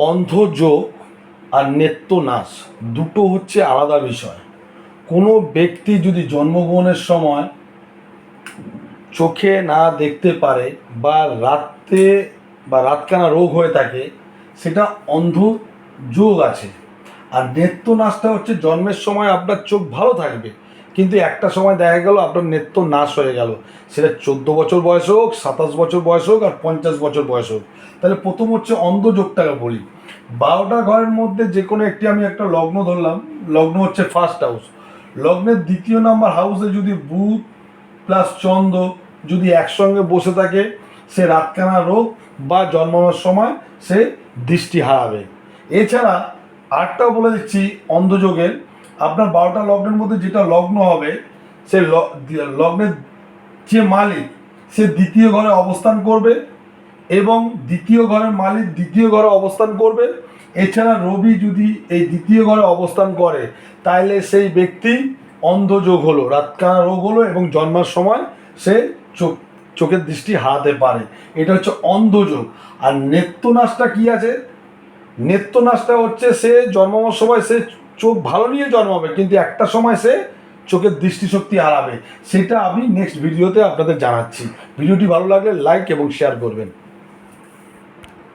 অন্ধযোগ আর নেত্রনাশ দুটো হচ্ছে আলাদা বিষয়। কোনো ব্যক্তি যদি জন্মগ্রহণের সময় চোখে না দেখতে পারে বা রাতে বা রাতকানা রোগ হয়ে থাকে, সেটা অন্ধযোগ আছে। আর নেত্রনাশটা হচ্ছে জন্মের সময় আপনার চোখ ভালো থাকবে, কিন্তু একটা সময় দেখা গেল আপনার নেত্র নাশ হয়ে গেল, সেটা 14 বছর বয়স হোক, 27 বছর বয়স হোক, আর 50 বছর বয়স হোক। তাহলে প্রথম হচ্ছে অন্ধযোগটাকে বলি। 12টা ঘরের মধ্যে যে কোনো একটি, আমি একটা লগ্ন ধরলাম, লগ্ন হচ্ছে ফার্স্ট হাউস। লগ্নের 2য় নাম্বার হাউসে যদি বুধ প্লাস চন্দ্র যদি একসঙ্গে বসে থাকে, সে রাতকানা রোগ বা জন্মানোর সময় সে দৃষ্টি হারাবে। এছাড়া আরেকটাও বলে দিচ্ছি অন্ধযোগের, আপনার 12টা লগ্নের মধ্যে যেটা লগ্ন হবে, সে লগ্নের যে মালিক সে 2য় ঘরে অবস্থান করবে, এবং 2য় ঘরের মালিক 2য় ঘরে অবস্থান করবে। এছাড়া রবি যদি এই 2য় ঘরে অবস্থান করে, তাহলে সেই ব্যক্তি অন্ধযোগ হলো, রাতকানা রোগ হলো, এবং জন্মার সময় সে চোখের দৃষ্টি হারাতে পারে। এটা হচ্ছে অন্ধযোগ। আর নেত্রনাশটা কি আছে? নেত্রনাশটা হচ্ছে সে জন্মানোর সময় সে চোখ ভালো নিয়ে জন্মাবে, কিন্তু একটা সময় সে চোখের দৃষ্টিশক্তি হারাবে। সেটা আমি নেক্সট ভিডিওতে আপনাদের জানাচ্ছি। ভিডিওটি ভালো লাগলে লাইক এবং শেয়ার করবেন।